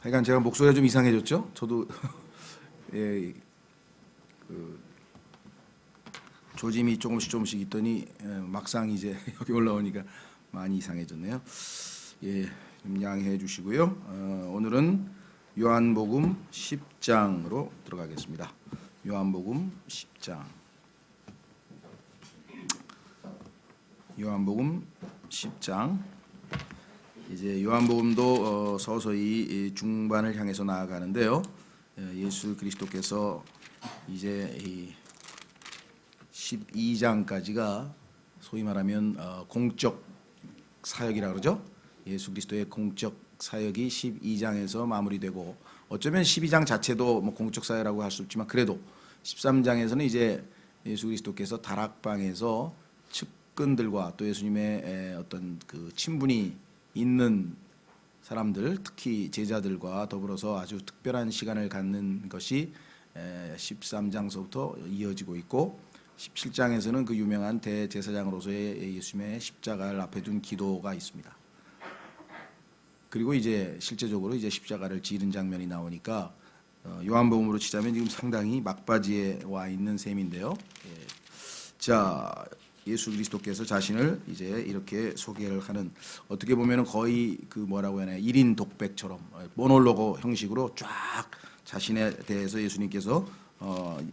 하여간 제가 목소리가 좀 이상해졌죠? 저도 예, 그 조짐이 조금씩 있더니 막상 이제 여기 올라오니까 많이 이상해졌네요. 예, 좀 양해해 주시고요. 오늘은 요한복음 10장으로 들어가겠습니다. 요한복음 10장. 요한복음 10장. 이제 요한복음도 서서히 중반을 향해서 나아가는데요. 예수 그리스도께서 이제 12장까지가 소위 말하면 공적 사역이라 그러죠. 예수 그리스도의 공적 사역이 12장에서 마무리되고, 어쩌면 12장 자체도 뭐 공적 사역이라고 할 수 없지만 그래도 13장에서는 이제 예수 그리스도께서 다락방에서 측근들과 또 예수님의 어떤 그 친분이 있는 사람들, 특히 제자들과 더불어서 아주 특별한 시간을 갖는 것이 13장서부터 이어지고 있고, 17장에서는 그 유명한 대제사장으로서의 예수님의 십자가를 앞에 둔 기도가 있습니다. 그리고 이제 실제적으로 이제 십자가를 지른 장면이 나오니까 요한복음으로 치자면 지금 상당히 막바지에 와 있는 셈인데요. 자, 예수 그리스도께서 자신을 이제 이렇게 소개를 하는, 어떻게 보면 거의 그 뭐라고 해야 하나, 1인 독백처럼 모놀로그 형식으로 쫙 자신에 대해서 예수님께서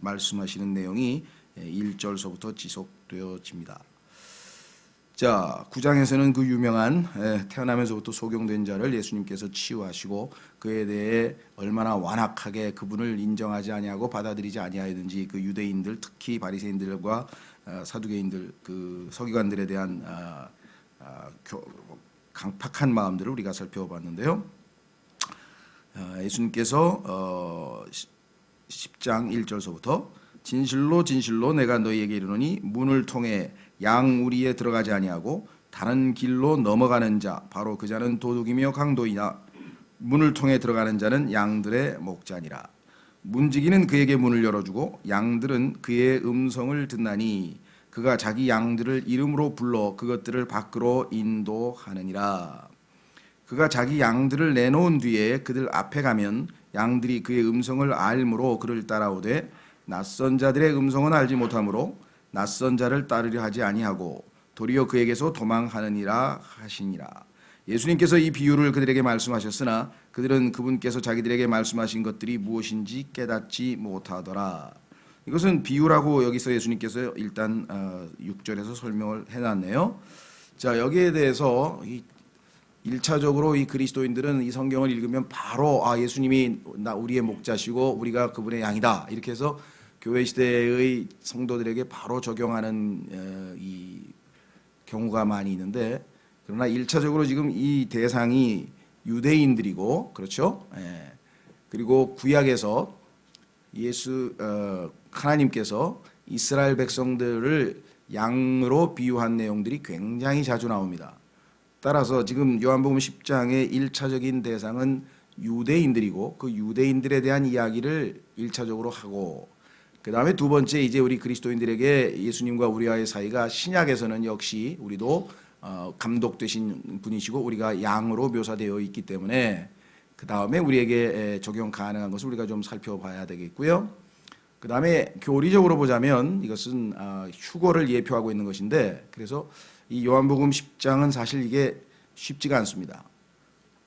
말씀하시는 내용이 1절서부터 지속되어집니다. 자, 9장에서는 그 유명한 태어나면서부터 소경된 자를 예수님께서 치유하시고 그에 대해 얼마나 완악하게 그분을 인정하지 아니하고 받아들이지 아니하였는지 그 유대인들, 특히 바리새인들과 사두개인들, 그 서기관들에 대한 강팍한 마음들을 우리가 살펴봤는데요. 예수님께서 10장 1절서부터 진실로 진실로 내가 너희에게 이르노니 문을 통해 양 우리에 들어가지 아니하고 다른 길로 넘어가는 자 바로 그 자는 도둑이며 강도이나 문을 통해 들어가는 자는 양들의 목자니라. 문지기는 그에게 문을 열어주고 양들은 그의 음성을 듣나니 그가 자기 양들을 이름으로 불러 그것들을 밖으로 인도하느니라. 그가 자기 양들을 내놓은 뒤에 그들 앞에 가면 양들이 그의 음성을 알므로 그를 따라오되 낯선 자들의 음성은 알지 못하므로 낯선 자를 따르려 하지 아니하고 도리어 그에게서 도망하느니라 하시니라. 예수님께서 이 비유를 그들에게 말씀하셨으나 그들은 그분께서 자기들에게 말씀하신 것들이 무엇인지 깨닫지 못하더라. 이것은 비유라고 여기서 예수님께서 일단 6절에서 설명을 해놨네요. 자, 여기에 대해서 1차적으로 이 그리스도인들은 이 성경을 읽으면 바로 예수님이 우리의 목자시고 우리가 그분의 양이다, 이렇게 해서 교회 시대의 성도들에게 바로 적용하는 이 경우가 많이 있는데, 그러나 1차적으로 지금 이 대상이 유대인들이고, 그렇죠? 그리고 구약에서 하나님께서 이스라엘 백성들을 양으로 비유한 내용들이 굉장히 자주 나옵니다. 따라서 지금 요한복음 10장의 1차적인 대상은 유대인들이고 그 유대인들에 대한 이야기를 1차적으로 하고, 그 다음에 두 번째 이제 우리 그리스도인들에게 예수님과 우리와의 사이가 신약에서는 역시 우리도 감독되신 분이시고 우리가 양으로 묘사되어 있기 때문에 그 다음에 우리에게 적용 가능한 것을 우리가 좀 살펴봐야 되겠고요. 그 다음에 교리적으로 보자면 이것은 휴거를 예표하고 있는 것인데, 그래서 이 요한복음 10장은 사실 이게 쉽지가 않습니다.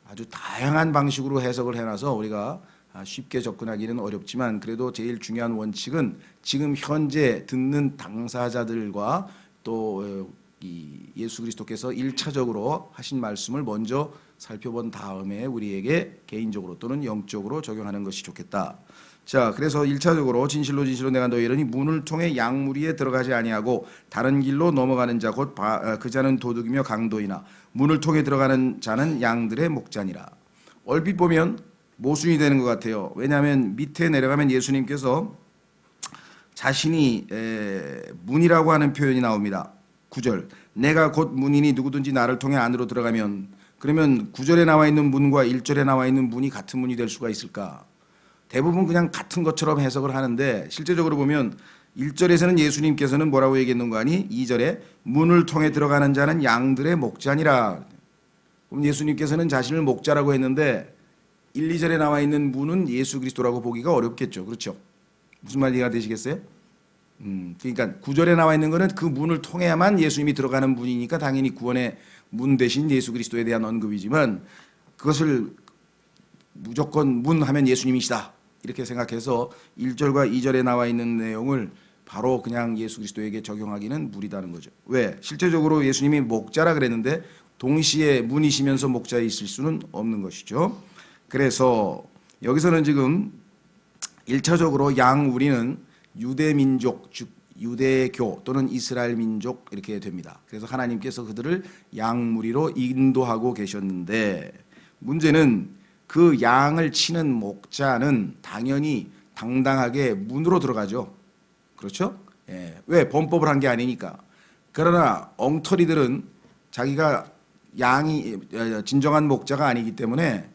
아주 다양한 방식으로 해석을 해놔서 우리가 쉽게 접근하기는 어렵지만, 그래도 제일 중요한 원칙은 지금 현재 듣는 당사자들과 또 예수 그리스도께서 1차적으로 하신 말씀을 먼저 살펴본 다음에 우리에게 개인적으로 또는 영적으로 적용하는 것이 좋겠다. 자, 그래서 1차적으로 진실로 진실로 내가 너희에게 이르니 문을 통해 양무리에 들어가지 아니하고 다른 길로 넘어가는 자 곧 그 자는 도둑이며 강도이나 문을 통해 들어가는 자는 양들의 목자니라. 얼핏 보면 모순이 되는 것 같아요. 왜냐하면 밑에 내려가면 예수님께서 자신이 문이라고 하는 표현이 나옵니다. 9절, 내가 곧 문이니 누구든지 나를 통해 안으로 들어가면, 그러면 9절에 나와 있는 문과 1절에 나와 있는 문이 같은 문이 될 수가 있을까? 대부분 그냥 같은 것처럼 해석을 하는데, 실제적으로 보면 1절에서는 예수님께서는 뭐라고 얘기했는 거 아니? 2절에 문을 통해 들어가는 자는 양들의 목자니라. 그럼 예수님께서는 자신을 목자라고 했는데 1, 2절에 나와 있는 문은 예수 그리스도라고 보기가 어렵겠죠. 그렇죠? 무슨 말 이해가 되시겠어요? 그러니까 9절에 나와 있는 거는 그 문을 통해야만 예수님이 들어가는 문이니까 당연히 구원의 문 대신 예수 그리스도에 대한 언급이지만 그것을 무조건 문 하면 예수님이시다 이렇게 생각해서 1절과 2절에 나와 있는 내용을 바로 그냥 예수 그리스도에게 적용하기는 무리다는 거죠. 왜? 실제적으로 예수님이 목자라 그랬는데 동시에 문이시면서 목자이실 수는 없는 것이죠. 그래서 여기서는 지금 1차적으로 양우리는 유대민족, 즉 유대교 또는 이스라엘 민족 이렇게 됩니다. 그래서 하나님께서 그들을 양무리로 인도하고 계셨는데 문제는 그 양을 치는 목자는 당연히 당당하게 문으로 들어가죠. 그렇죠? 예. 왜? 범법을 한 게 아니니까. 그러나 엉터리들은 자기가 양이 진정한 목자가 아니기 때문에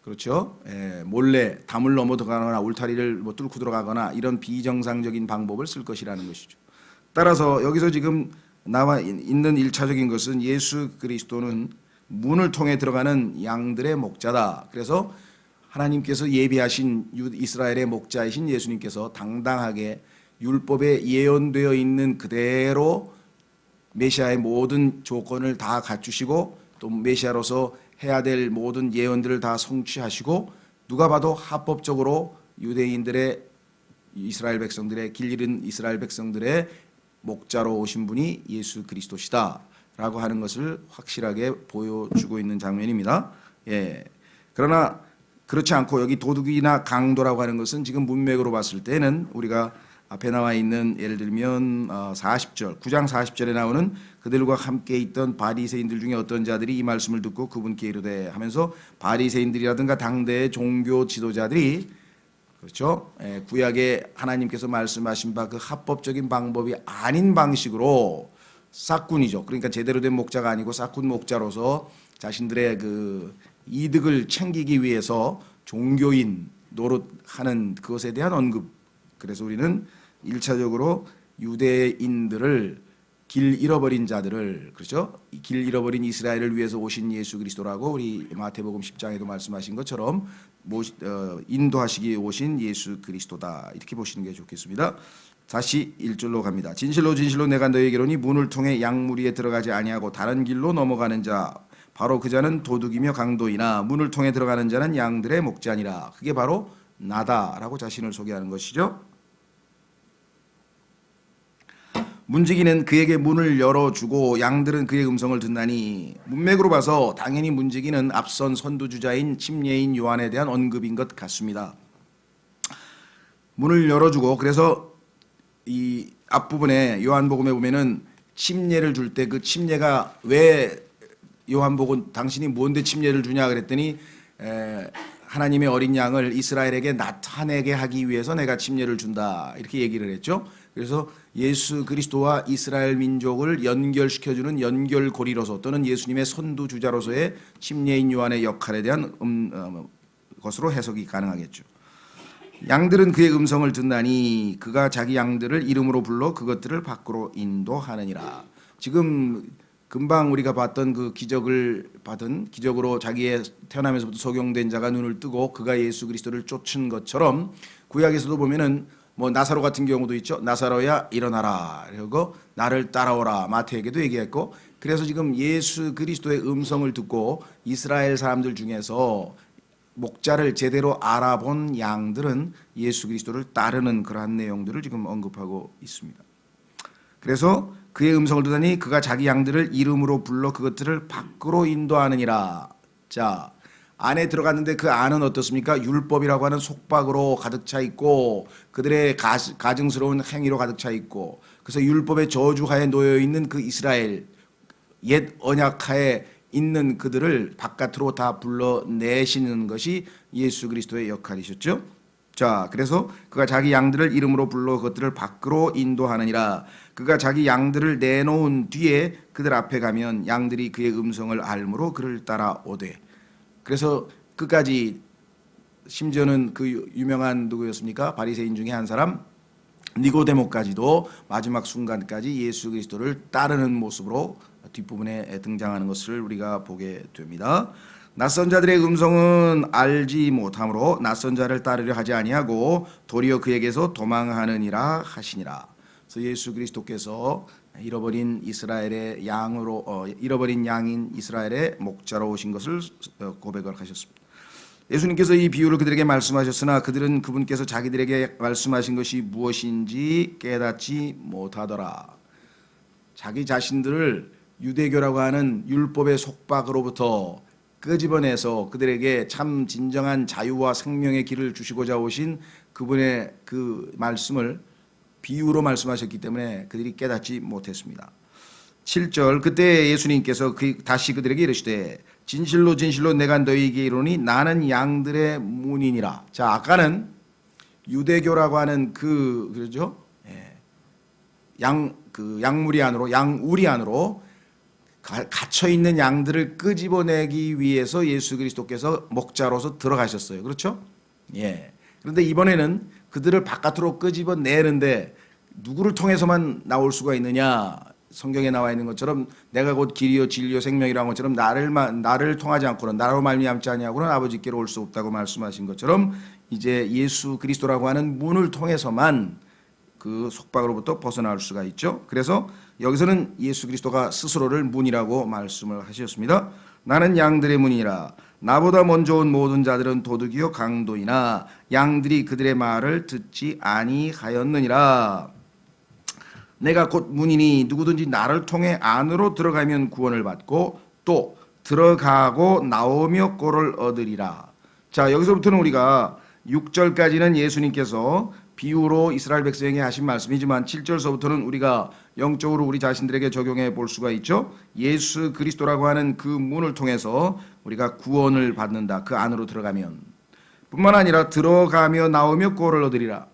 그렇죠? 예, 몰래 담을 넘어 들어가거나 울타리를 뭐 뚫고 들어가거나 이런 비정상적인 방법을 쓸 것이라는 것이죠. 따라서 여기서 지금 나와 있는 1차적인 것은 예수 그리스도는 문을 통해 들어가는 양들의 목자다. 그래서 하나님께서 예비하신 이스라엘의 목자이신 예수님께서 당당하게 율법에 예언되어 있는 그대로 메시아의 모든 조건을 다 갖추시고 또 메시아로서 해야 될 모든 예언들을 다 성취하시고 누가 봐도 합법적으로 유대인들의 이스라엘 백성들의 길 잃은 이스라엘 백성들의 목자로 오신 분이 예수 그리스도시다 라고 하는 것을 확실하게 보여주고 있는 장면입니다. 예. 그러나 그렇지 않고 여기 도둑이나 강도라고 하는 것은 지금 문맥으로 봤을 때는 우리가 앞에 나와 있는 예를 들면 40절, 9장 40절에 나오는 그들과 함께 있던 바리새인들 중에 어떤 자들이 이 말씀을 듣고 그분께 이르되 하면서 바리새인들이라든가 당대의 종교 지도자들이 그렇죠? 구약에 하나님께서 말씀하신 바 그 합법적인 방법이 아닌 방식으로 싹군이죠. 그러니까 제대로 된 목자가 아니고 싹군 목자로서 자신들의 그 이득을 챙기기 위해서 종교인 노릇하는 그것에 대한 언급. 그래서 우리는 1차적으로 유대인들을 길 잃어버린 자들을 그렇죠? 길 잃어버린 이스라엘을 위해서 오신 예수 그리스도라고 우리 마태복음 10장에도 말씀하신 것처럼 인도하시기 오신 예수 그리스도다 이렇게 보시는 게 좋겠습니다. 다시 1절로 갑니다. 진실로 진실로 내가 너희에게 이르노니 문을 통해 양무리에 들어가지 아니하고 다른 길로 넘어가는 자 바로 그 자는 도둑이며 강도이나 문을 통해 들어가는 자는 양들의 목자니라. 그게 바로 나다라고 자신을 소개하는 것이죠. 문지기는 그에게 문을 열어주고 양들은 그의 음성을 듣나니 문맥으로 봐서 당연히 문지기는 앞선 선두주자인 침례인 요한에 대한 언급인 것 같습니다. 문을 열어주고 그래서 이 앞부분에 요한복음에 보면은 침례를 줄 때 그 침례가 왜 요한복음 당신이 뭔데 침례를 주냐 그랬더니 하나님의 어린 양을 이스라엘에게 나타내게 하기 위해서 내가 침례를 준다 이렇게 얘기를 했죠. 그래서 예수 그리스도와 이스라엘 민족을 연결시켜주는 연결고리로서 또는 예수님의 선두주자로서의 침례인 요한의 역할에 대한 것으로 해석이 가능하겠죠. 양들은 그의 음성을 듣나니 그가 자기 양들을 이름으로 불러 그것들을 밖으로 인도하느니라. 지금 금방 우리가 봤던 그 기적을 받은 기적으로 자기의 태어나면서부터 소경된 자가 눈을 뜨고 그가 예수 그리스도를 쫓은 것처럼 구약에서도 보면은 뭐 나사로 같은 경우도 있죠. 나사로야 일어나라. 그리고 나를 따라오라. 마태에게도 얘기했고 그래서 지금 예수 그리스도의 음성을 듣고 이스라엘 사람들 중에서 목자를 제대로 알아본 양들은 예수 그리스도를 따르는 그러한 내용들을 지금 언급하고 있습니다. 그래서 그의 음성을 듣더니 그가 자기 양들을 이름으로 불러 그것들을 밖으로 인도하느니라. 자, 안에 들어갔는데 그 안은 어떻습니까? 율법이라고 하는 속박으로 가득 차 있고 그들의 가증스러운 행위로 가득 차 있고 그래서 율법의 저주하에 놓여 있는 그 이스라엘 옛 언약하에 있는 그들을 바깥으로 다 불러내시는 것이 예수 그리스도의 역할이셨죠. 자, 그래서 그가 자기 양들을 이름으로 불러 그것들을 밖으로 인도하느니라. 그가 자기 양들을 내놓은 뒤에 그들 앞에 가면 양들이 그의 음성을 알므로 그를 따라오되. 그래서 끝까지 심지어는 그 유명한 누구였습니까? 바리새인 중에 한 사람 니고데모까지도 마지막 순간까지 예수 그리스도를 따르는 모습으로 뒷부분에 등장하는 것을 우리가 보게 됩니다. 낯선 자들의 음성은 알지 못하므로 낯선 자를 따르려 하지 아니하고 도리어 그에게서 도망하느니라 하시니라. 그래서 예수 그리스도께서 잃어버린 이스라엘의 양으로 잃어버린 양인 이스라엘의 목자로 오신 것을 고백을 하셨습니다. 예수님께서 이 비유를 그들에게 말씀하셨으나 그들은 그분께서 자기들에게 말씀하신 것이 무엇인지 깨닫지 못하더라. 자기 자신들을 유대교라고 하는 율법의 속박으로부터 끄집어내서 그들에게 참 진정한 자유와 생명의 길을 주시고자 오신 그분의 그 말씀을 비유로 말씀하셨기 때문에 그들이 깨닫지 못했습니다. 7절 그때 예수님께서 다시 그들에게 이르시되 진실로 진실로 내가 너희에게 이르노니 나는 양들의 문이니라. 자, 아까는 유대교라고 하는 그죠? 양무리 안으로 양우리 안으로 갇혀 있는 양들을 끄집어내기 위해서 예수 그리스도께서 목자로서 들어가셨어요. 그렇죠? 예. 그런데 이번에는 그들을 바깥으로 끄집어내는데 누구를 통해서만 나올 수가 있느냐? 성경에 나와 있는 것처럼 내가 곧 길이요 진리요 생명이라는 것처럼 나를 통하지 않고는 나로 말미암지 아니하고는 아버지께로 올 수 없다고 말씀하신 것처럼 이제 예수 그리스도라고 하는 문을 통해서만 그 속박으로부터 벗어날 수가 있죠. 그래서 여기서는 예수 그리스도가 스스로를 문이라고 말씀을 하셨습니다. 나는 양들의 문이라. 나보다 먼저 온 모든 자들은 도둑이요 강도이나 양들이 그들의 말을 듣지 아니하였느니라. 내가 곧 문이니 누구든지 나를 통해 안으로 들어가면 구원을 받고 또 들어가고 나오며 꼴을 얻으리라. 자, 여기서부터는 우리가 6절까지는 예수님께서 비유로 이스라엘 백성에게 하신 말씀이지만 7절서부터는 우리가 영적으로 우리 자신들에게 적용해 볼 수가 있죠. 예수 그리스도라고 하는 그 문을 통해서 우리가 구원을 받는다. 그 안으로 들어가면 뿐만 아니라 들어가며 나오며 꼴을 얻으리라.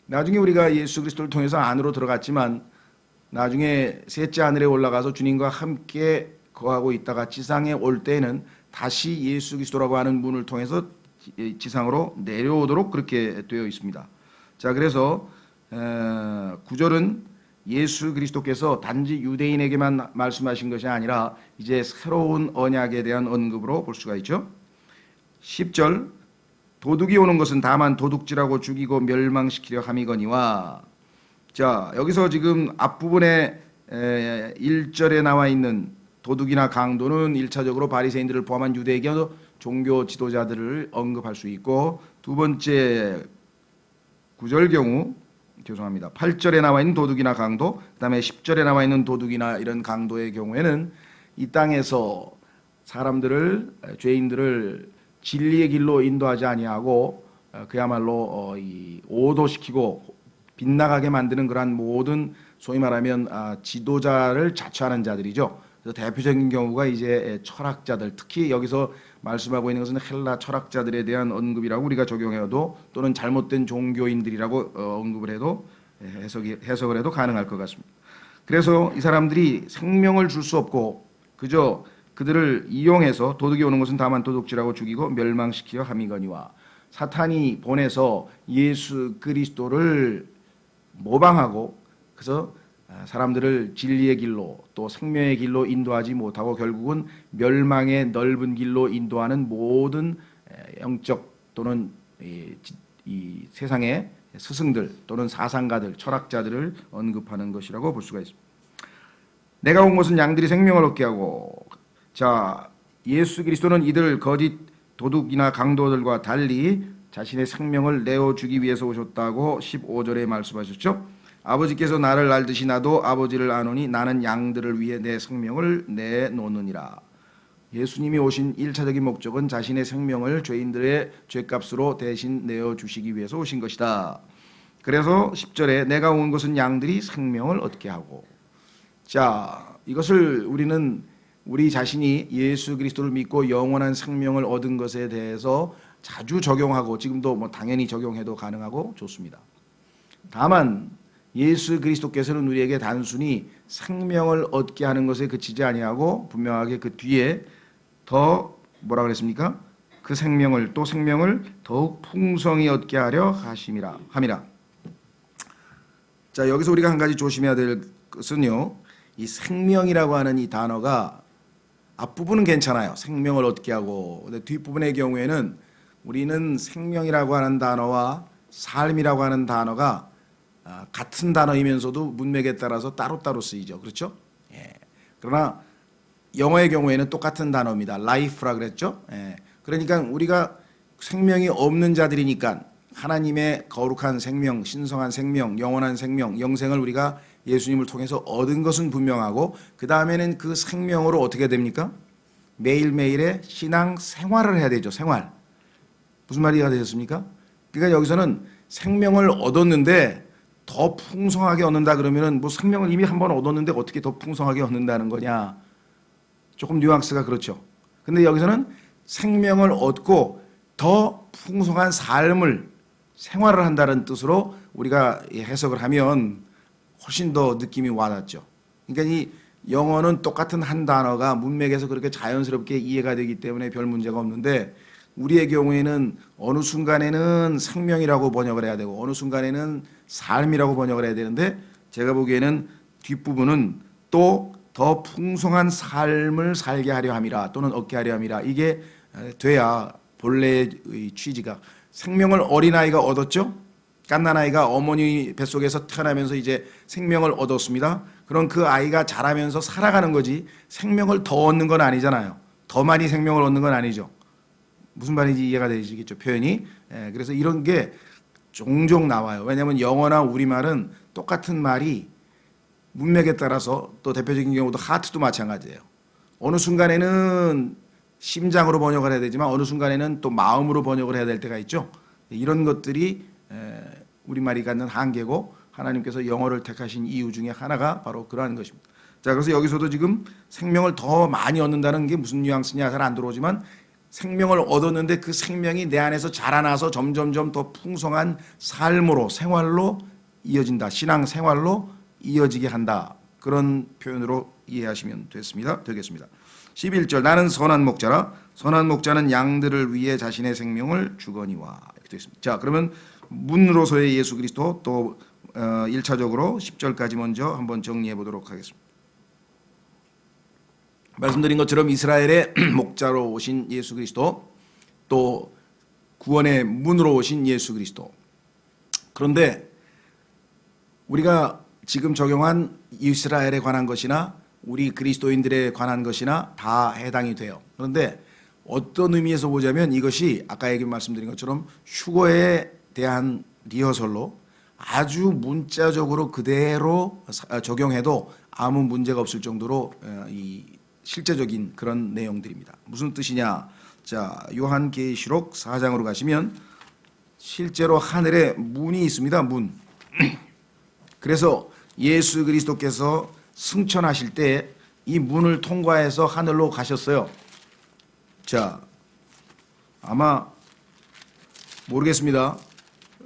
나중에 우리가 예수 그리스도를 통해서 안으로 들어갔지만 나중에 셋째 하늘에 올라가서 주님과 함께 거하고 있다가 지상에 올 때에는 다시 예수 그리스도라고 하는 문을 통해서 지상으로 내려오도록 그렇게 되어 있습니다. 자, 그래서 9절은 예수 그리스도께서 단지 유대인에게만 말씀하신 것이 아니라 이제 새로운 언약에 대한 언급으로 볼 수가 있죠. 10절 도둑이 오는 것은 다만 도둑질하고 죽이고 멸망시키려 함이거니와. 자, 여기서 지금 앞부분에 1절에 나와 있는 도둑이나 강도는 1차적으로 바리새인들을 포함한 유대계 종교 지도자들을 언급할 수 있고, 두 번째 9절 경우 8절에 나와 있는 도둑이나 강도, 그다음에 10절에 나와 있는 도둑이나 이런 강도의 경우에는 이 땅에서 사람들을 죄인들을 진리의 길로 인도하지 아니하고 그야말로 오도시키고 빗나가게 만드는 그러한 모든 소위 말하면 지도자를 자처하는 자들이죠. 그래서 대표적인 경우가 이제 철학자들, 특히 여기서 말씀하고 있는 것은 헬라 철학자들에 대한 언급이라고 우리가 적용해도, 또는 잘못된 종교인들이라고 언급을 해도 해석을 해도 가능할 것 같습니다. 그래서 이 사람들이 생명을 줄 수 없고 그저 그들을 이용해서 도둑이 오는 것은 다만 도둑질하고 죽이고 멸망시키려 함이거니와. 사탄이 보내서 예수 그리스도를 모방하고 그래서 사람들을 진리의 길로 또 생명의 길로 인도하지 못하고 결국은 멸망의 넓은 길로 인도하는 모든 영적 또는 이 세상의 스승들 또는 사상가들, 철학자들을 언급하는 것이라고 볼 수가 있습니다. 내가 온 것은 양들이 생명을 얻게 하고. 자, 예수 그리스도는 이들 거짓 도둑이나 강도들과 달리 자신의 생명을 내어주기 위해서 오셨다고 15절에 말씀하셨죠. 아버지께서 나를 알듯이 나도 아버지를 아노니 나는 양들을 위해 내 생명을 내놓느니라. 예수님이 오신 1차적인 목적은 자신의 생명을 죄인들의 죄값으로 대신 내어주시기 위해서 오신 것이다. 그래서 10절에 내가 온 것은 양들이 생명을 얻게 하고. 자, 이것을 우리는 우리 자신이 예수 그리스도를 믿고 영원한 생명을 얻은 것에 대해서 자주 적용하고 지금도 뭐 당연히 적용해도 가능하고 좋습니다. 다만 예수 그리스도께서는 우리에게 단순히 생명을 얻게 하는 것에 그치지 아니하고 분명하게 그 뒤에 더 뭐라 그랬습니까? 그 생명을 또 생명을 더욱 풍성히 얻게 하려 함이라. 자, 여기서 우리가 한 가지 조심해야 될 것은요, 이 생명이라고 하는 이 단어가 앞부분은 괜찮아요. 생명을 얻게 하고. 근데 뒷부분의 경우에는 우리는 생명이라고 하는 단어와 삶이라고 하는 단어가 같은 단어이면서도 문맥에 따라서 따로따로 쓰이죠. 그렇죠? 예. 그러나 영어의 경우에는 똑같은 단어입니다. life라 그랬죠? 예. 그러니까 우리가 생명이 없는 자들이니까 하나님의 거룩한 생명, 신성한 생명, 영원한 생명, 영생을 우리가 예수님을 통해서 얻은 것은 분명하고 그 다음에는 그 생명으로 어떻게 됩니까? 매일매일의 신앙 생활을 해야 되죠. 생활. 무슨 말이 되셨습니까? 그러니까 여기서는 생명을 얻었는데 더 풍성하게 얻는다 그러면은 뭐 생명을 이미 한번 얻었는데 어떻게 더 풍성하게 얻는다는 거냐? 조금 뉘앙스가 그렇죠. 근데 여기서는 생명을 얻고 더 풍성한 삶을 생활을 한다는 뜻으로 우리가 해석을 하면 훨씬 더 느낌이 와닿죠. 그러니까 이 영어는 똑같은 한 단어가 문맥에서 그렇게 자연스럽게 이해가 되기 때문에 별 문제가 없는데 우리의 경우에는 어느 순간에는 생명이라고 번역을 해야 되고 어느 순간에는 삶이라고 번역을 해야 되는데 제가 보기에는 뒷부분은 또 더 풍성한 삶을 살게 하려 함이라 또는 얻게 하려 함이라 이게 돼야 본래의 취지가 생명을 어린아이가 얻었죠. 갓난아이가 어머니 뱃속에서 태어나면서 이제 생명을 얻었습니다. 그럼 그 아이가 자라면서 살아가는 거지 생명을 더 얻는 건 아니잖아요. 더 많이 생명을 얻는 건 아니죠. 무슨 말인지 이해가 되시겠죠, 표현이. 예, 그래서 이런 게 종종 나와요. 왜냐하면 영어나 우리말은 똑같은 말이 문맥에 따라서 또 대표적인 경우도 하트도 마찬가지예요. 어느 순간에는 심장으로 번역을 해야 되지만 어느 순간에는 또 마음으로 번역을 해야 될 때가 있죠. 이런 것들이 우리말이 갖는 한계고 하나님께서 영어를 택하신 이유 중에 하나가 바로 그러한 것입니다. 자, 그래서 여기서도 지금 생명을 더 많이 얻는다는 게 무슨 뉘앙스냐 잘 안 들어오지만 생명을 얻었는데 그 생명이 내 안에서 자라나서 점점점 더 풍성한 삶으로 생활로 이어진다. 신앙 생활로 이어지게 한다. 그런 표현으로 이해하시면 되겠습니다. 11절 나는 선한 목자라 선한 목자는 양들을 위해 자신의 생명을 주거니와 이렇게 되어 있습니다. 자, 그러면 문으로서의 예수 그리스도 또 1차적으로 10절까지 먼저 한번 정리해 보도록 하겠습니다. 말씀드린 것처럼 이스라엘의 목자로 오신 예수 그리스도 또 구원의 문으로 오신 예수 그리스도. 그런데 우리가 지금 적용한 이스라엘에 관한 것이나 우리 그리스도인들에 관한 것이나 다 해당이 돼요. 그런데 어떤 의미에서 보자면 이것이 아까 말씀드린 것처럼 휴거에 대한 리허설로 아주 문자적으로 그대로 적용해도 아무 문제가 없을 정도로 이 실제적인 그런 내용들입니다. 무슨 뜻이냐? 자, 요한계시록 4장으로 가시면 실제로 하늘에 문이 있습니다. 문. 그래서 예수 그리스도께서 승천하실 때 이 문을 통과해서 하늘로 가셨어요. 자, 아마 모르겠습니다.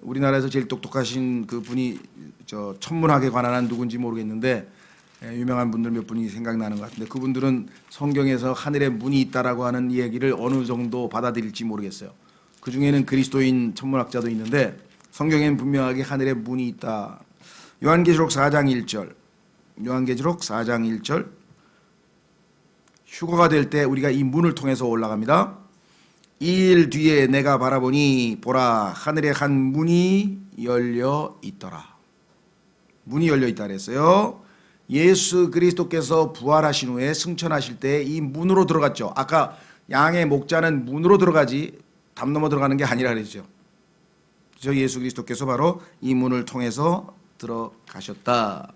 우리나라에서 제일 똑똑하신 그 분이 저 천문학에 관한 한 누군지 모르겠는데 유명한 분들 몇 분이 생각나는 것 같은데 그분들은 성경에서 하늘에 문이 있다라고 하는 얘기를 어느 정도 받아들일지 모르겠어요. 그 중에는 그리스도인 천문학자도 있는데 성경에는 분명하게 하늘에 문이 있다. 요한계시록 4장 1절. 요한계시록 4장 1절. 휴거가 될 때 우리가 이 문을 통해서 올라갑니다. 이 일 뒤에 내가 바라보니 보라 하늘에 한 문이 열려 있더라. 문이 열려 있다 그랬어요. 예수 그리스도께서 부활하신 후에 승천하실 때 이 문으로 들어갔죠. 아까 양의 목자는 문으로 들어가지 담 넘어 들어가는 게 아니라 그랬죠. 저 예수 그리스도께서 바로 이 문을 통해서 들어가셨다.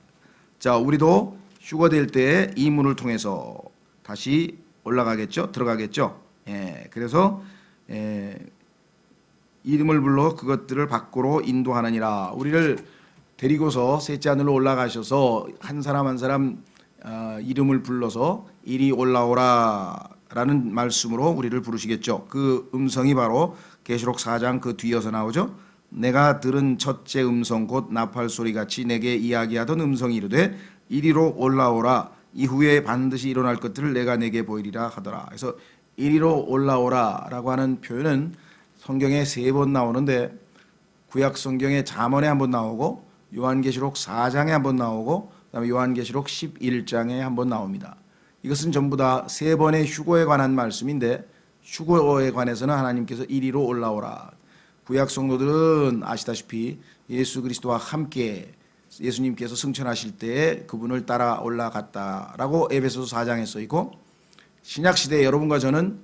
자, 우리도 휴거될 때 이 문을 통해서 다시 올라가겠죠? 들어가겠죠? 예, 그래서 이름을 불러 그것들을 밖으로 인도하느니라. 우리를 데리고서 셋째 하늘로 올라가셔서 한 사람 한 사람 이름을 불러서 이리 올라오라 라는 말씀으로 우리를 부르시겠죠. 그 음성이 바로 계시록 4장 그 뒤에서 나오죠. 내가 들은 첫째 음성 곧 나팔 소리같이 내게 이야기하던 음성이 이르되 이리로 올라오라 이후에 반드시 일어날 것들을 내가 내게 보이리라 하더라. 그래서 이리로 올라오라 라고 하는 표현은 성경에 3번 나오는데 구약 성경의 잠언에 한번 나오고 요한계시록 4장에 한번 나오고 그다음에 요한계시록 11장에 한번 나옵니다. 이것은 전부 다 세 번의 휴거에 관한 말씀인데 휴거에 관해서는 하나님께서 이리로 올라오라. 구약 성도들은 아시다시피 예수 그리스도와 함께 예수님께서 승천하실 때에 그분을 따라 올라갔다라고 에베소서 4장에 써 있고, 신약 시대에 여러분과 저는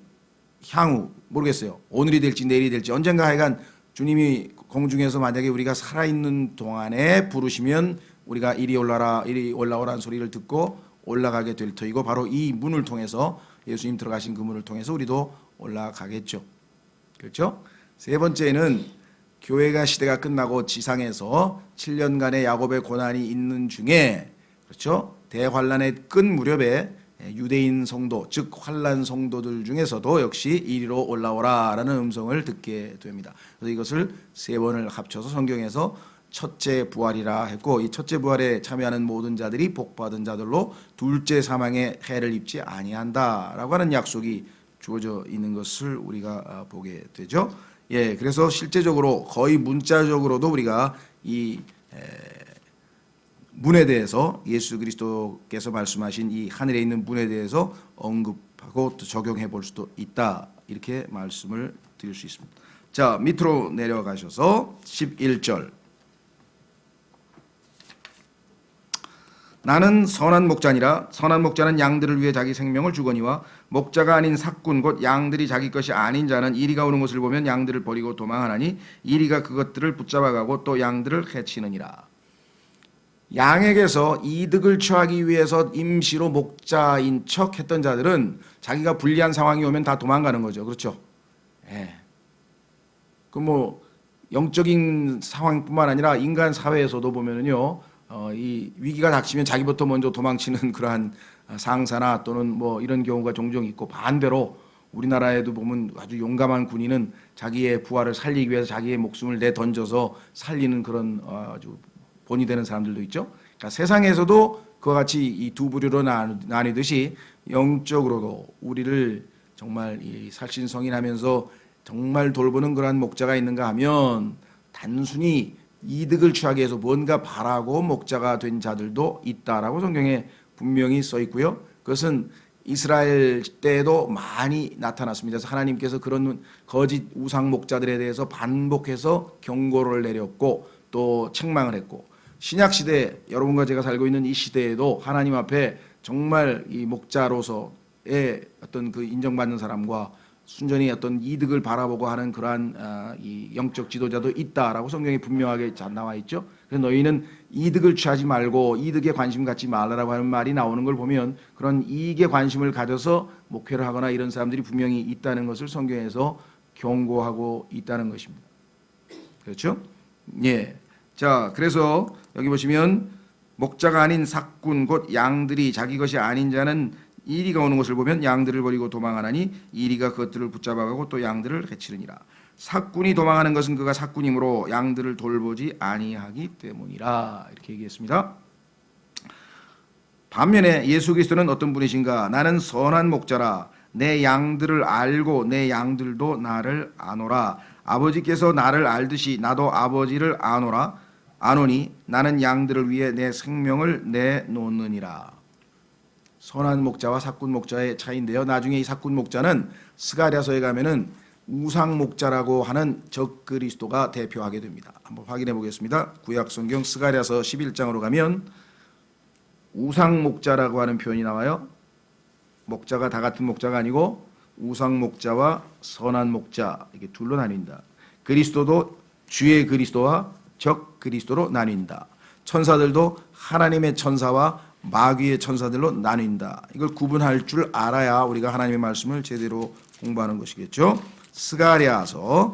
향후 모르겠어요. 오늘이 될지 내일이 될지 언젠가 하여간 주님이 공중에서 만약에 우리가 살아있는 동안에 부르시면 우리가 이리 올라라 이리 올라오라는 소리를 듣고 올라가게 될 터이고, 바로 이 문을 통해서 예수님 들어가신 그 문을 통해서 우리도 올라가겠죠. 그렇죠? 세 번째는 교회가 시대가 끝나고 지상에서 7년간의 야곱의 고난이 있는 중에, 그렇죠? 대환란의 끝 무렵에 유대인 성도, 즉 환란 성도들 중에서도 역시 이리로 올라오라라는 음성을 듣게 됩니다. 그래서 이것을 세 번을 합쳐서 성경에서 첫째 부활이라 했고, 이 첫째 부활에 참여하는 모든 자들이 복받은 자들로 둘째 사망의 해를 입지 아니한다라고 하는 약속이 주어져 있는 것을 우리가 보게 되죠. 예, 그래서 실제적으로 거의 문자적으로도 우리가 이 문에 대해서 예수 그리스도께서 말씀하신 이 하늘에 있는 문에 대해서 언급하고 또 적용해 볼 수도 있다, 이렇게 말씀을 드릴 수 있습니다. 자, 밑으로 내려가셔서 11절. 나는 선한 목자니라. 선한 목자는 양들을 위해 자기 생명을 주거니와 목자가 아닌 삭군 곧 양들이 자기 것이 아닌 자는 이리가 오는 것을 보면 양들을 버리고 도망하나니 이리가 그것들을 붙잡아가고 또 양들을 해치느니라. 양에게서 이득을 취하기 위해서 임시로 목자인 척 했던 자들은 자기가 불리한 상황이 오면 다 도망가는 거죠. 그렇죠? 예. 그 뭐 영적인 상황뿐만 아니라 인간 사회에서도 보면은요, 이 위기가 닥치면 자기부터 먼저 도망치는 그러한 상사나 또는 뭐 이런 경우가 종종 있고, 반대로 우리나라에도 보면 아주 용감한 군인은 자기의 부하를 살리기 위해서 자기의 목숨을 내던져서 살리는 그런 아주 본이 되는 사람들도 있죠. 그러니까 세상에서도 그와 같이 이 두 부류로 나뉘듯이 영적으로도 우리를 정말 이 살신성인하면서 정말 돌보는 그러한 목자가 있는가 하면 단순히 이득을 취하기 위해서 뭔가 바라고 목자가 된 자들도 있다라고 성경에 분명히 써 있고요. 그것은 이스라엘 때에도 많이 나타났습니다. 그래서 하나님께서 그런 거짓 우상 목자들에 대해서 반복해서 경고를 내렸고 또 책망을 했고, 신약 시대 여러분과 제가 살고 있는 이 시대에도 하나님 앞에 정말 이 목자로서의 어떤 그 인정받는 사람과 순전히 어떤 이득을 바라보고 하는 그러한 이 영적 지도자도 있다라고 성경에 분명하게 나와 있죠. 그래서 너희는 이득을 취하지 말고 이득에 관심 갖지 말라라고 하는 말이 나오는 걸 보면 그런 이익에 관심을 가져서 목회를 하거나 이런 사람들이 분명히 있다는 것을 성경에서 경고하고 있다는 것입니다. 그렇죠? 예. 자, 그래서 여기 보시면 목자가 아닌 삭군 곧 양들이 자기 것이 아닌 자는 이리가 오는 것을 보면 양들을 버리고 도망하나니 이리가 그것들을 붙잡아가고 또 양들을 해치느니라. 삭군이 도망하는 것은 그가 삭군이므로 양들을 돌보지 아니하기 때문이라, 이렇게 얘기했습니다. 반면에 예수 그리스도는 어떤 분이신가? 나는 선한 목자라. 내 양들을 알고 내 양들도 나를 아노라. 아버지께서 나를 알듯이 나도 아버지를 아노니 나는 양들을 위해 내 생명을 내놓느니라. 선한 목자와 삭군 목자의 차이인데요. 나중에 이 삭군 목자는 스가랴서에 가면은 우상 목자라고 하는 적 그리스도가 대표하게 됩니다. 한번 확인해 보겠습니다. 구약 성경 스가랴서 11장으로 가면 우상 목자라고 하는 표현이 나와요. 목자가 다 같은 목자가 아니고 우상 목자와 선한 목자, 이게 둘로 나뉜다. 그리스도도 주의 그리스도와 적 그리스도로 나뉜다. 천사들도 하나님의 천사와 마귀의 천사들로 나뉜다. 이걸 구분할 줄 알아야 우리가 하나님의 말씀을 제대로 공부하는 것이겠죠. 스가랴서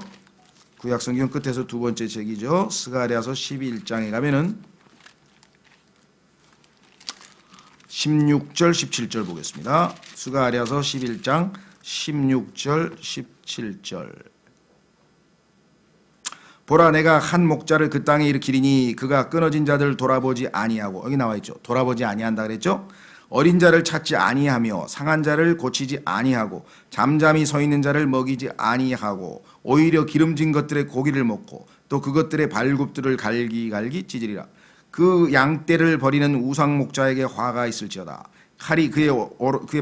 구약 성경 끝에서 두 번째 책이죠. 스가랴서 11장에 가면은 16절 17절 보겠습니다. 스가랴서 11장 16절 17절. 보라, 내가 한 목자를 그 땅에 일으키리니 그가 끊어진 자들을 돌아보지 아니하고, 여기 나와 있죠. 돌아보지 아니한다 그랬죠. 어린 자를 찾지 아니하며 상한 자를 고치지 아니하고 잠잠히 서 있는 자를 먹이지 아니하고 오히려 기름진 것들의 고기를 먹고 또 그것들의 발굽들을 갈기갈기 찢으리라. 그 양떼를 버리는 우상 목자에게 화가 있을지어다. 칼이 그의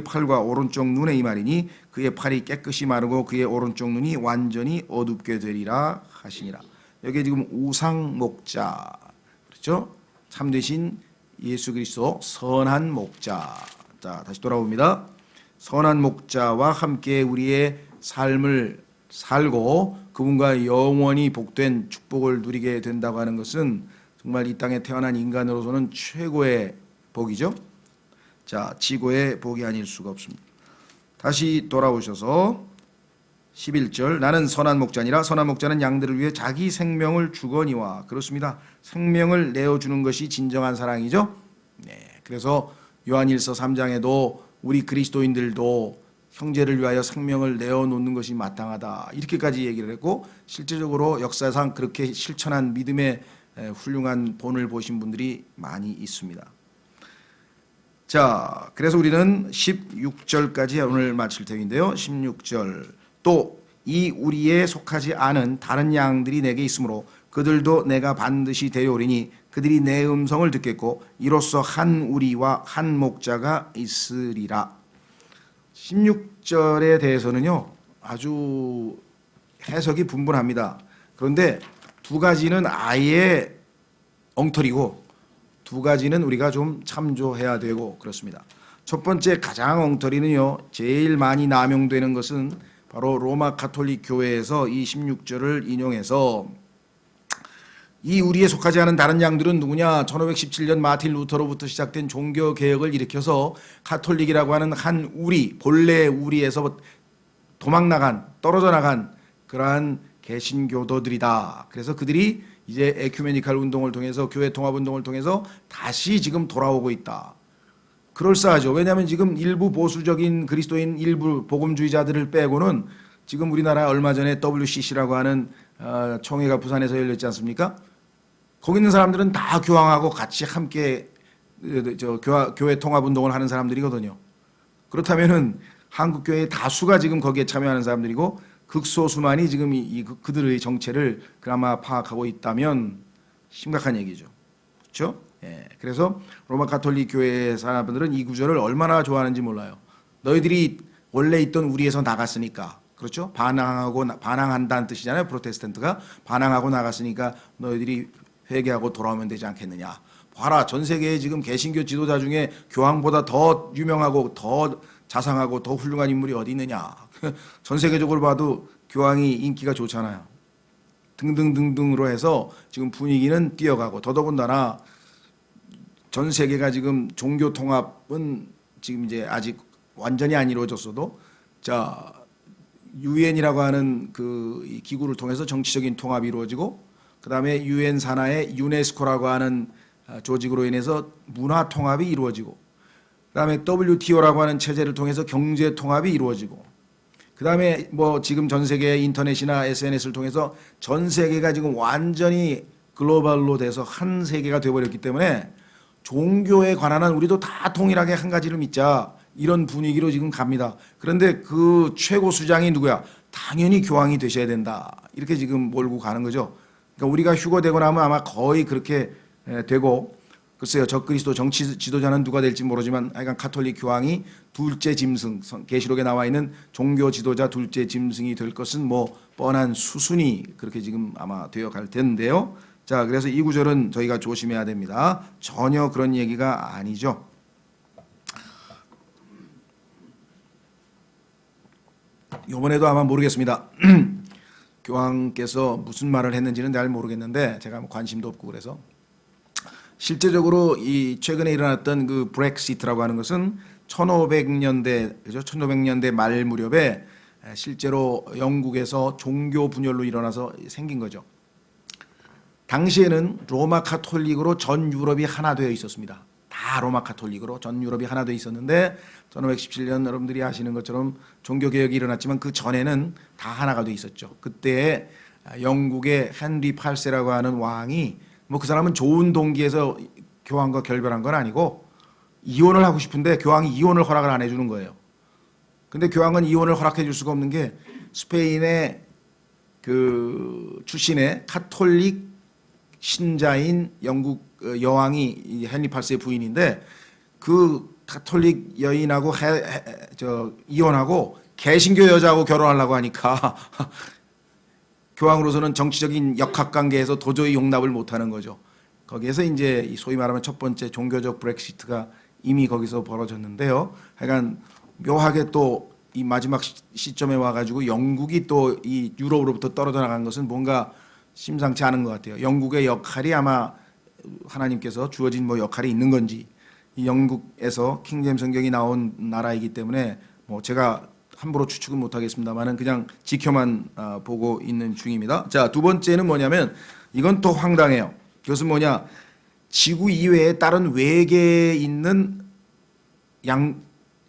팔과 오른쪽 눈에 임하리니 그의 팔이 깨끗이 마르고 그의 오른쪽 눈이 완전히 어둡게 되리라 하시니라. 여기에 지금 우상 목자, 그렇죠? 참되신 예수 그리스도 선한 목자. 자, 다시 돌아옵니다. 선한 목자와 함께 우리의 삶을 살고 그분과 영원히 복된 축복을 누리게 된다고 하는 것은 정말 이 땅에 태어난 인간으로서는 최고의 복이죠. 자, 지고의 복이 아닐 수가 없습니다. 다시 돌아오셔서 11절, 나는 선한 목자니라. 선한 목자는 양들을 위해 자기 생명을 주거니와. 그렇습니다. 생명을 내어주는 것이 진정한 사랑이죠. 네, 그래서 요한일서 3장에도 우리 그리스도인들도 형제를 위하여 생명을 내어놓는 것이 마땅하다, 이렇게까지 얘기를 했고, 실제적으로 역사상 그렇게 실천한 믿음의 훌륭한 본을 보신 분들이 많이 있습니다. 자, 그래서 우리는 16절까지 오늘 마칠 터인데요. 16절, 또 이 우리에 속하지 않은 다른 양들이 내게 있으므로 그들도 내가 반드시 데려오리니 그들이 내 음성을 듣겠고 이로써 한 우리와 한 목자가 있으리라. 16절에 대해서는요 아주 해석이 분분합니다. 그런데 두 가지는 아예 엉터리고 두 가지는 우리가 좀 참조해야 되고 그렇습니다. 첫 번째 가장 엉터리는요, 제일 많이 남용되는 것은 바로 로마 가톨릭 교회에서 이 16절을 인용해서 이 우리에 속하지 않은 다른 양들은 누구냐? 1517년 마틴 루터로부터 시작된 종교 개혁을 일으켜서 가톨릭이라고 하는 한 우리, 본래 우리에서 도망 나간, 떨어져 나간 그러한 개신교도들이다. 그래서 그들이 이제 에큐메니칼 운동을 통해서, 교회 통합 운동을 통해서 다시 지금 돌아오고 있다. 그럴싸하죠. 왜냐하면 지금 일부 보수적인 그리스도인 일부 복음주의자들을 빼고는 지금 우리나라 얼마 전에 WCC라고 하는 총회가 부산에서 열렸지 않습니까? 거기 있는 사람들은 다 교황하고 같이 함께 교회 통합 운동을 하는 사람들이거든요. 그렇다면은 한국 교회의 다수가 지금 거기에 참여하는 사람들이고 극소수만이 지금 그들의 정체를 그나마 파악하고 있다면 심각한 얘기죠. 그렇죠? 예. 그래서 로마 가톨릭 교회 사람들은 이 구절을 얼마나 좋아하는지 몰라요. 너희들이 원래 있던 우리에서 나갔으니까, 그렇죠? 반항한다는 뜻이잖아요. 프로테스탄트가 반항하고 나갔으니까 너희들이 회개하고 돌아오면 되지 않겠느냐. 봐라, 전 세계에 지금 개신교 지도자 중에 교황보다 더 유명하고 더 자상하고 더 훌륭한 인물이 어디 있느냐. 전 세계적으로 봐도 교황이 인기가 좋잖아요. 등등등등으로 해서 지금 분위기는 뛰어가고, 더더군다나 전 세계가 지금 종교 통합은 지금 이제 아직 완전히 안 이루어졌어도, 자, 유엔이라고 하는 그 기구를 통해서 정치적인 통합이 이루어지고, 그 다음에 유엔 산하의 유네스코라고 하는 조직으로 인해서 문화 통합이 이루어지고, 그 다음에 WTO라고 하는 체제를 통해서 경제 통합이 이루어지고, 그 다음에 뭐 지금 전 세계의 인터넷이나 SNS를 통해서 전 세계가 지금 완전히 글로벌로 돼서 한 세계가 되어버렸기 때문에 종교에 관한 한 우리도 다 동일하게 한 가지를 믿자, 이런 분위기로 지금 갑니다. 그런데 그 최고 수장이 누구야? 당연히 교황이 되셔야 된다, 이렇게 지금 몰고 가는 거죠. 그러니까 우리가 휴거되고 나면 아마 거의 그렇게 되고, 글쎄요, 적그리스도 정치 지도자는 누가 될지 모르지만 하여간 가톨릭 교황이 둘째 짐승, 계시록에 나와 있는 종교 지도자 둘째 짐승이 될 것은 뭐 뻔한 수순이 그렇게 지금 아마 되어 갈 텐데요. 자, 그래서 이 구절은 저희가 조심해야 됩니다. 전혀 그런 얘기가 아니죠. 이번에도 아마 모르겠습니다. 교황께서 무슨 말을 했는지는 잘 모르겠는데 제가 관심도 없고, 그래서 실제적으로 이 최근에 일어났던 그 브렉시트라고 하는 것은 1500년대, 그죠? 1500년대 말 무렵에 실제로 영국에서 종교 분열로 일어나서 생긴 거죠. 당시에는 로마 가톨릭으로 전 유럽이 하나 되어 있었습니다. 다 로마 가톨릭으로 전 유럽이 하나 되어 있었는데 1517년 여러분들이 아시는 것처럼 종교개혁이 일어났지만 그 전에는 다 하나가 되어 있었죠. 그때 영국의 헨리 8세라고 하는 왕이, 뭐 그 사람은 좋은 동기에서 교황과 결별한 건 아니고 이혼을 하고 싶은데 교황이 이혼을 허락을 안 해주는 거예요. 근데 교황은 이혼을 허락해 줄 수가 없는 게 스페인의 그 출신의 가톨릭 신자인 영국 여왕이 헨리 8세의 부인인데 그 가톨릭 여인하고 이혼하고 개신교 여자하고 결혼하려고 하니까 교황으로서는 정치적인 역학관계에서 도저히 용납을 못하는 거죠. 거기에서 이제 소위 말하면 첫 번째 종교적 브렉시트가 이미 거기서 벌어졌는데요. 하여간 묘하게 또 이 마지막 시점에 와가지고 영국이 또 이 유럽으로부터 떨어져 나간 것은 뭔가 심상치 않은 것 같아요. 영국의 역할이 아마 하나님께서 주어진 뭐 역할이 있는 건지, 이 영국에서 킹제임스 성경이 나온 나라이기 때문에 뭐 제가 함부로 추측은 못하겠습니다만은 그냥 지켜만 보고 있는 중입니다. 자, 두 번째는 뭐냐면 이건 또 황당해요. 그것은 뭐냐? 지구 이외에 다른 외계에 있는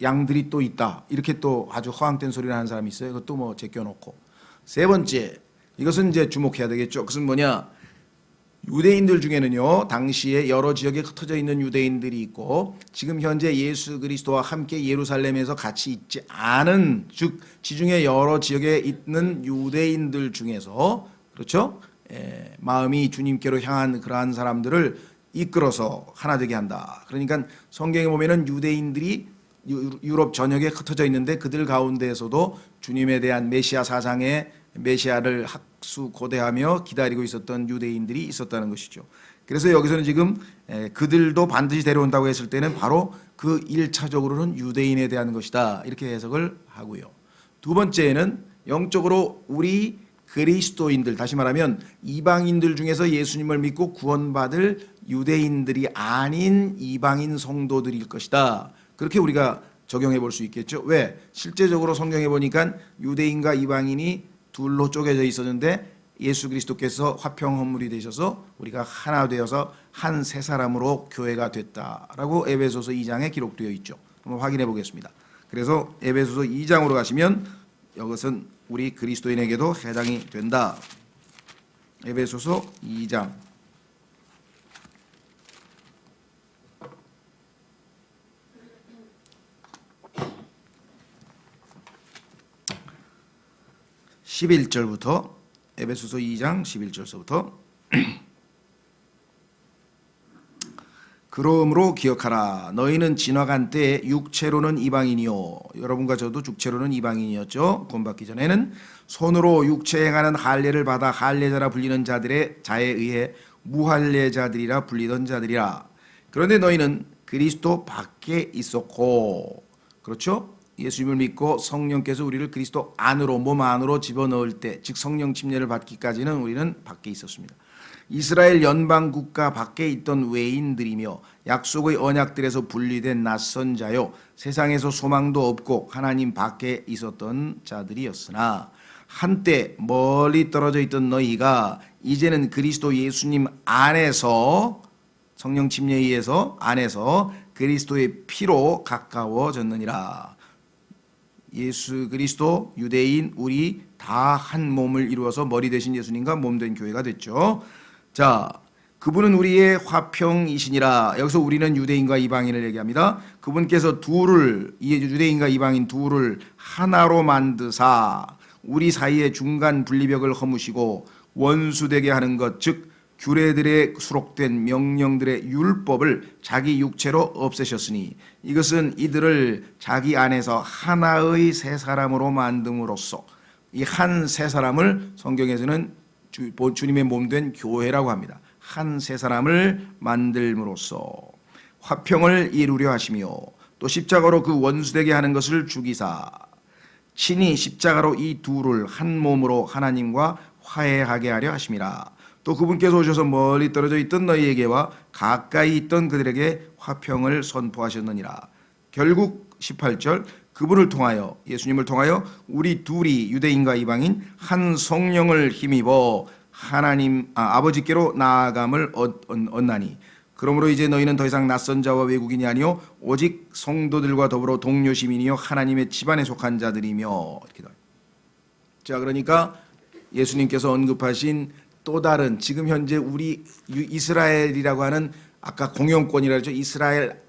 양들이 또 있다. 이렇게 또 아주 허황된 소리를 하는 사람이 있어요. 그것도 뭐 제껴놓고. 세 번째, 이것은 이제 주목해야 되겠죠. 그것은 뭐냐? 유대인들 중에는요, 당시에 여러 지역에 흩어져 있는 유대인들이 있고, 지금 현재 예수 그리스도와 함께 예루살렘에서 같이 있지 않은, 즉 지중해 여러 지역에 있는 유대인들 중에서, 그렇죠? 마음이 주님께로 향한 그러한 사람들을 이끌어서 하나 되게 한다. 그러니까 성경에 보면은 유대인들이 유럽 전역에 흩어져 있는데 그들 가운데에서도 주님에 대한 메시아 사상의 메시아를 학수고대하며 기다리고 있었던 유대인들이 있었다는 것이죠. 그래서 여기서는 지금 그들도 반드시 데려온다고 했을 때는 바로 그 1차적으로는 유대인에 대한 것이다. 이렇게 해석을 하고요. 두 번째는 영적으로 우리 그리스도인들, 다시 말하면 이방인들 중에서 예수님을 믿고 구원받을 유대인들이 아닌 이방인 성도들일 것이다. 그렇게 우리가 적용해 볼 수 있겠죠. 왜? 실제적으로 성경에 보니까 유대인과 이방인이 둘로 쪼개져 있었는데 예수 그리스도께서 화평 헌물이 되셔서 우리가 하나 되어서 한 세 사람으로 교회가 됐다라고 에베소서 2장에 기록되어 있죠. 한번 확인해 보겠습니다. 그래서 에베소서 2장으로 가시면 이것은 우리 그리스도인에게도 해당이 된다. 에베소서 2장 11절부터 에베소서 2장 11절서부터 그러므로 기억하라. 너희는 지나간 때에 육체로는 이방인이요. 여러분과 저도 육체로는 이방인이었죠. 구원받기 전에는 손으로 육체에 행하는 할례를 받아 할례자라 불리는 자들의 자에 의해 무할례자들이라 불리던 자들이라. 그런데 너희는 그리스도 밖에 있었고, 그렇죠? 예수님을 믿고 성령께서 우리를 그리스도 안으로, 몸 안으로 집어넣을 때, 즉 성령 침례를 받기까지는 우리는 밖에 있었습니다. 이스라엘 연방 국가 밖에 있던 외인들이며 약속의 언약들에서 분리된 낯선 자요, 세상에서 소망도 없고 하나님 밖에 있었던 자들이었으나 한때 멀리 떨어져 있던 너희가 이제는 그리스도 예수님 안에서, 성령 침례에 의해서 안에서 그리스도의 피로 가까워졌느니라. 예수 그리스도, 유대인, 우리 다 한 몸을 이루어서 머리 되신 예수님과 몸된 교회가 됐죠. 자, 그분은 우리의 화평이시니라. 여기서 우리는 유대인과 이방인을 얘기합니다. 그분께서 둘을, 유대인과 이방인 둘을 하나로 만드사 우리 사이에 중간 분리벽을 허무시고 원수되게 하는 것, 즉 규례들에 수록된 명령들의 율법을 자기 육체로 없애셨으니 이것은 이들을 자기 안에서 하나의 새 사람으로 만듦으로써, 이 한 새 사람을 성경에서는 주님의 몸된 교회라고 합니다. 한 새 사람을 만들므로써 화평을 이루려 하시며 또 십자가로 그 원수되게 하는 것을 죽이사 친히 십자가로 이 둘을 한 몸으로 하나님과 화해하게 하려 하심이라. 또 그분께서 오셔서 멀리 떨어져 있던 너희에게와 가까이 있던 그들에게 화평을 선포하셨느니라. 결국 18절, 그분을 통하여, 예수님을 통하여 우리 둘이 유대인과 이방인 한 성령을 힘입어 하나님 아버지께로 나아감을 얻나니 그러므로 이제 너희는 더 이상 낯선 자와 외국인이 아니요 오직 성도들과 더불어 동료 시민이요 하나님의 집안에 속한 자들이며. 자, 그러니까 예수님께서 언급하신 또 다른, 지금 현재 우리 이스라엘이라고 하는, 아까 공영권이라 했죠. 이스라엘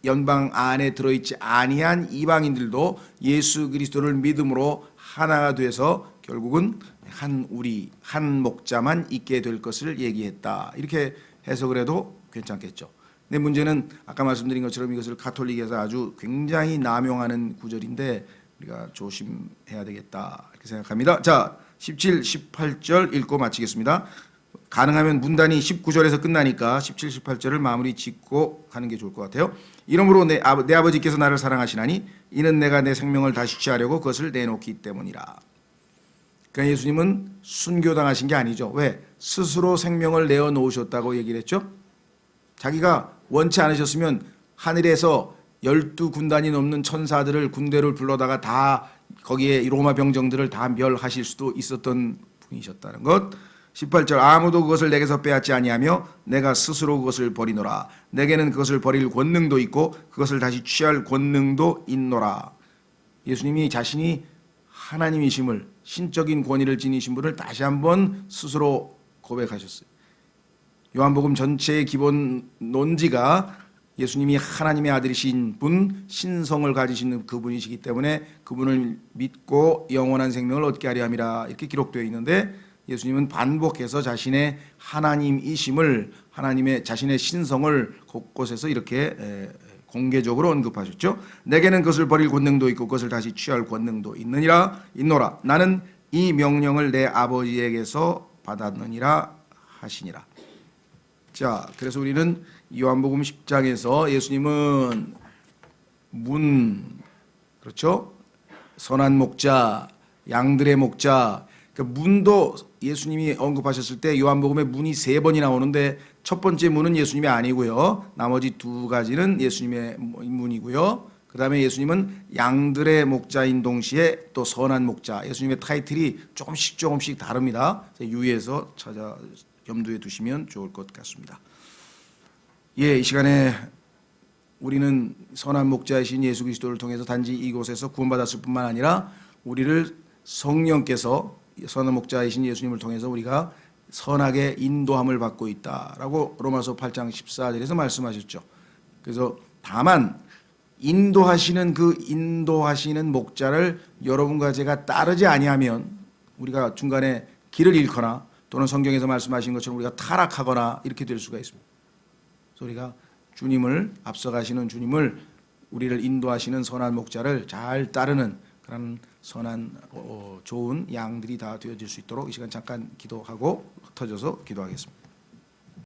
연방 안에 들어있지 아니한 이방인들도 예수 그리스도를 믿음으로 하나가 돼서 결국은 한 우리, 한 목자만 있게 될 것을 얘기했다. 이렇게 해석을 해도 괜찮겠죠. 근데 문제는 아까 말씀드린 것처럼 이것을 가톨릭에서 아주 굉장히 남용하는 구절인데 우리가 조심해야 되겠다 이렇게 생각합니다. 자, 17, 18절 읽고 마치겠습니다. 가능하면 문단이 19절에서 끝나니까 17, 18절을 마무리 짓고 가는 게 좋을 것 같아요. 이러므로 내 아버지께서 나를 사랑하시나니 이는 내가 내 생명을 다시 취하려고 그것을 내놓기 때문이라. 그러니까 예수님은 순교당하신 게 아니죠. 왜? 스스로 생명을 내어놓으셨다고 얘기를 했죠. 자기가 원치 않으셨으면 하늘에서 12군단이 넘는 천사들을 군대를 불러다가 다 거기에 로마 병정들을 다 멸하실 수도 있었던 분이셨다는 것. 18절 아무도 그것을 내게서 빼앗지 아니하며 내가 스스로 그것을 버리노라. 내게는 그것을 버릴 권능도 있고 그것을 다시 취할 권능도 있노라. 예수님이 자신이 하나님이심을 신적인 권위를 지니신 분을 다시 한번 스스로 고백하셨어요. 요한복음 전체의 기본 논지가 예수님이 하나님의 아들이신 분, 신성을 가지신 그분이시기 때문에 그분을 믿고 영원한 생명을 얻게 하려 함이라 이렇게 기록되어 있는데 예수님은 반복해서 자신의 하나님이심을 하나님의 자신의 신성을 곳곳에서 이렇게 공개적으로 언급하셨죠. 내게는 그것을 버릴 권능도 있고 그것을 다시 취할 권능도 있노라. 나는 이 명령을 내 아버지에게서 받았느니라 하시니라. 자, 그래서 우리는 요한복음 10장에서 예수님은 그렇죠? 선한 목자, 양들의 목자. 그러니까 문도 예수님이 언급하셨을 때 요한복음에 문이 3번이 나오는데 첫 번째 문은 예수님이 아니고요. 나머지 2가지는 예수님의 문이고요. 그 다음에 예수님은 양들의 목자인 동시에 또 선한 목자. 예수님의 타이틀이 조금씩 다릅니다. 유의해서 염두에 두시면 좋을 것 같습니다. 이 시간에 우리는 선한 목자이신 예수 그리스도를 통해서 단지 이곳에서 구원받았을 뿐만 아니라 우리를 성령께서 선한 목자이신 예수님을 통해서 우리가 선하게 인도함을 받고 있다라고 로마서 8장 14절에서 말씀하셨죠. 그래서 다만 인도하시는 목자를 여러분과 제가 따르지 아니하면 우리가 중간에 길을 잃거나 또는 성경에서 말씀하신 것처럼 우리가 타락하거나 이렇게 될 수가 있습니다. 그래서 우리가 주님을 앞서가시는 주님을 우리를 인도하시는 선한 목자를 잘 따르는 그런 선한 좋은 양들이 다 되어질 수 있도록 이 시간 잠깐 기도하고 흩어져서 기도하겠습니다.